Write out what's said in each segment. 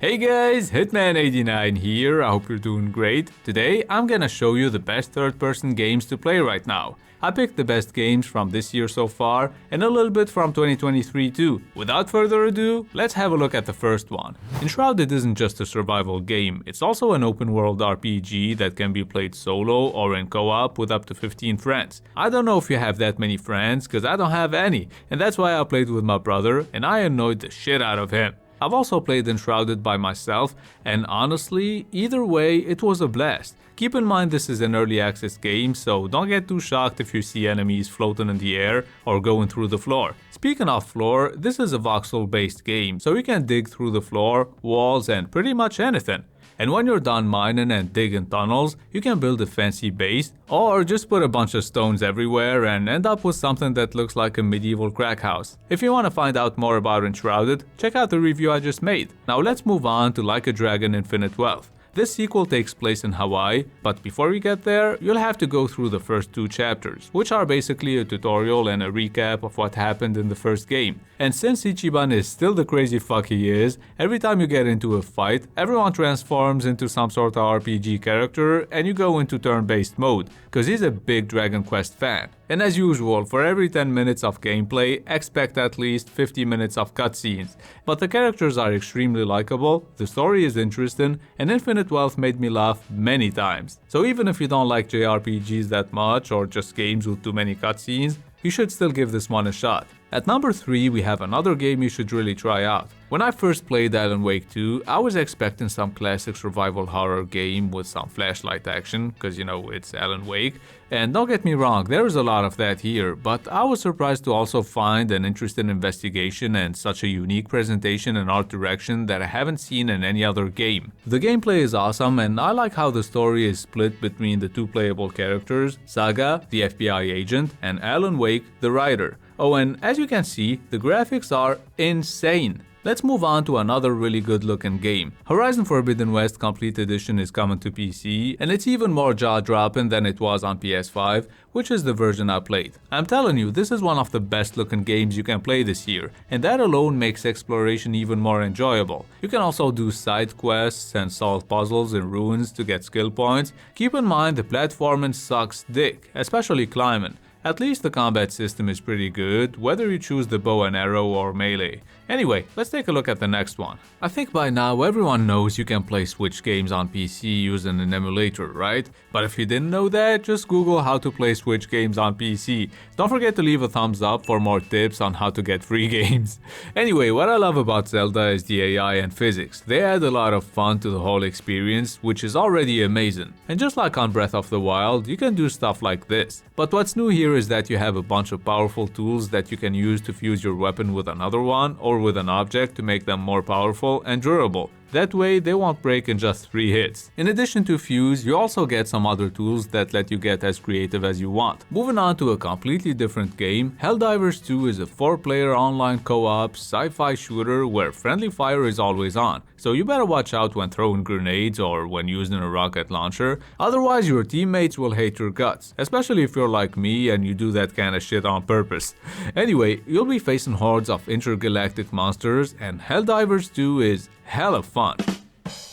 Hey guys, Hitman89 here, I hope you're doing great. Today I'm gonna show you the best third-person games to play right now. I picked the best games from this year so far, and a little bit from 2023 too. Without further ado, let's have a look at the first one. Enshrouded isn't just a survival game, it's also an open-world RPG that can be played solo or in co-op with up to 15 friends. I don't know if you have that many friends, cause I don't have any, and that's why I played with my brother, and I annoyed the shit out of him. I've also played Enshrouded by myself, and honestly, either way, it was a blast. Keep in mind this is an early access game, so don't get too shocked if you see enemies floating in the air or going through the floor. Speaking of floor, this is a voxel based game, so you can dig through the floor, walls, and pretty much anything. And when you're done mining and digging tunnels, you can build a fancy base, or just put a bunch of stones everywhere and end up with something that looks like a medieval crack house. If you want to find out more about Enshrouded, check out the review I just made. Now let's move on to Like a Dragon Infinite Wealth. This sequel takes place in Hawaii, but before we get there, you'll have to go through the first two chapters, which are basically a tutorial and a recap of what happened in the first game. And since Ichiban is still the crazy fuck he is, every time you get into a fight, everyone transforms into some sort of RPG character and you go into turn-based mode, cause he's a big Dragon Quest fan. And as usual, for every 10 minutes of gameplay, expect at least 50 minutes of cutscenes. But the characters are extremely likable, the story is interesting, and Infinite Wealth made me laugh many times. So even if you don't like JRPGs that much or just games with too many cutscenes, you should still give this one a shot. At number 3, we have another game you should really try out. When I first played Alan Wake 2, I was expecting some classic survival horror game with some flashlight action, cause you know, it's Alan Wake. And don't get me wrong, there is a lot of that here, but I was surprised to also find an interesting investigation and such a unique presentation and art direction that I haven't seen in any other game. The gameplay is awesome, and I like how the story is split between the two playable characters, Saga, the FBI agent, and Alan Wake, the writer. Oh, and as you can see, the graphics are insane. Let's move on to another really good looking game. Horizon Forbidden West Complete Edition is coming to PC, and it's even more jaw-dropping than it was on PS5, which is the version I played. I'm telling you, this is one of the best looking games you can play this year, and that alone makes exploration even more enjoyable. You can also do side quests and solve puzzles in ruins to get skill points. Keep in mind the platforming sucks dick, especially climbing. At least the combat system is pretty good, whether you choose the bow and arrow or melee. Anyway, let's take a look at the next one. I think by now everyone knows you can play Switch games on PC using an emulator, right? But if you didn't know that, just Google how to play Switch games on PC. Don't forget to leave a thumbs up for more tips on how to get free games. Anyway, what I love about Zelda is the AI and physics. They add a lot of fun to the whole experience, which is already amazing. And just like on Breath of the Wild, you can do stuff like this. But what's new here is that you have a bunch of powerful tools that you can use to fuse your weapon with another one or with an object to make them more powerful and durable. That way, they won't break in just 3 hits. In addition to fuse, you also get some other tools that let you get as creative as you want. Moving on to a completely different game, Helldivers 2 is a 4-player online co-op sci-fi shooter where friendly fire is always on. So you better watch out when throwing grenades or when using a rocket launcher, otherwise your teammates will hate your guts, especially if you're like me and you do that kind of shit on purpose. Anyway, you'll be facing hordes of intergalactic monsters, and Helldivers 2 is hella fun.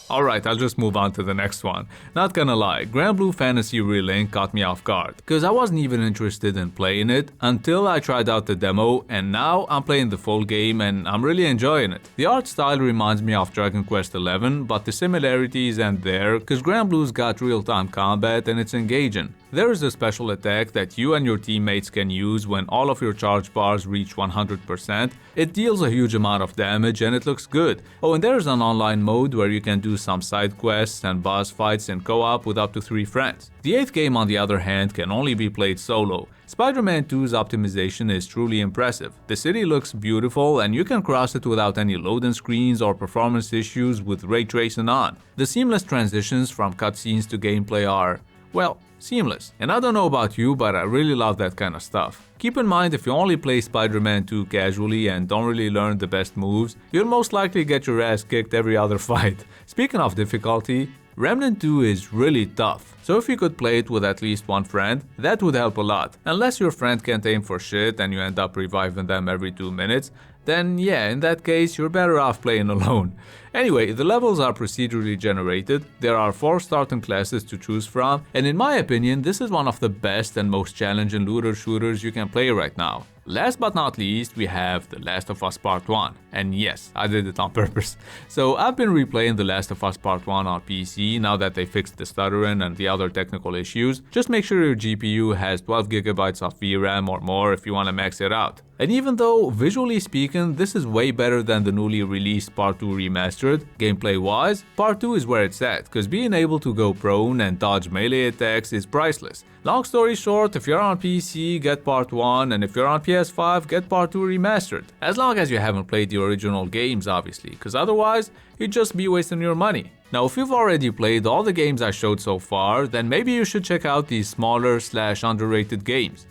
Alright, I'll just move on to the next one. Not gonna lie, Granblue Fantasy Relink caught me off guard, cause I wasn't even interested in playing it until I tried out the demo, and now I'm playing the full game and I'm really enjoying it. The art style reminds me of Dragon Quest XI, but the similarities end there, cause Granblue's got real-time combat and it's engaging. There is a special attack that you and your teammates can use when all of your charge bars reach 100%. It deals a huge amount of damage and it looks good. Oh, and there's an online mode where you can do some side quests and boss fights in co-op with up to 3 friends. The 8th game, on the other hand, can only be played solo. Spider-Man 2's optimization is truly impressive. The city looks beautiful and you can cross it without any loading screens or performance issues with ray tracing on. The seamless transitions from cutscenes to gameplay are, well, seamless. And I don't know about you, but I really love that kind of stuff. Keep in mind, if you only play Spider-Man 2 casually and don't really learn the best moves, you'll most likely get your ass kicked every other fight. Speaking of difficulty, Remnant 2 is really tough, so if you could play it with at least one friend, that would help a lot. Unless your friend can't aim for shit and you end up reviving them every 2 minutes, then yeah, in that case, you're better off playing alone. Anyway, the levels are procedurally generated, there are 4 starting classes to choose from, and in my opinion, this is one of the best and most challenging looter shooters you can play right now. Last but not least, we have The Last of Us Part 1. And yes, I did it on purpose. So I've been replaying The Last of Us Part 1 on PC now that they fixed the stuttering and the other technical issues. Just make sure your GPU has 12GB of VRAM or more if you want to max it out. And even though, visually speaking, this is way better than the newly released Part 2 Remastered, gameplay-wise, Part 2 is where it's at, cause being able to go prone and dodge melee attacks is priceless. Long story short, if you're on PC, get Part 1, and if you're on PS5, get Part 2 Remastered. As long as you haven't played the original games, obviously, cause otherwise, you'd just be wasting your money. Now, if you've already played all the games I showed so far, then maybe you should check out these smaller/underrated games.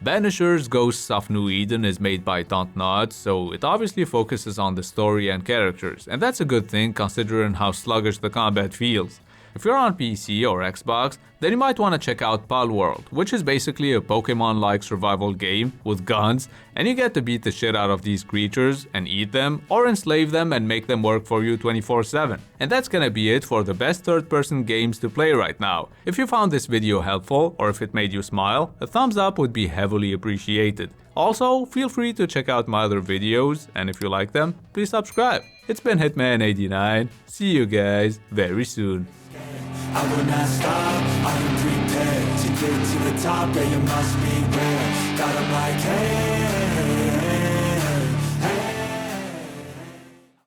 Banishers Ghosts of New Eden is made by Dontnod, so it obviously focuses on the story and characters, and that's a good thing considering how sluggish the combat feels. If you're on PC or Xbox, then you might want to check out Palworld, which is basically a Pokemon-like survival game with guns, and you get to beat the shit out of these creatures and eat them, or enslave them and make them work for you 24/7. And that's gonna be it for the best third-person games to play right now. If you found this video helpful, or if it made you smile, a thumbs up would be heavily appreciated. Also, feel free to check out my other videos, and if you like them, please subscribe. It's been Hitman89, see you guys very soon. I will not stop, I am prepared to get to the top, yeah, you must be rare. God, I'm like, hey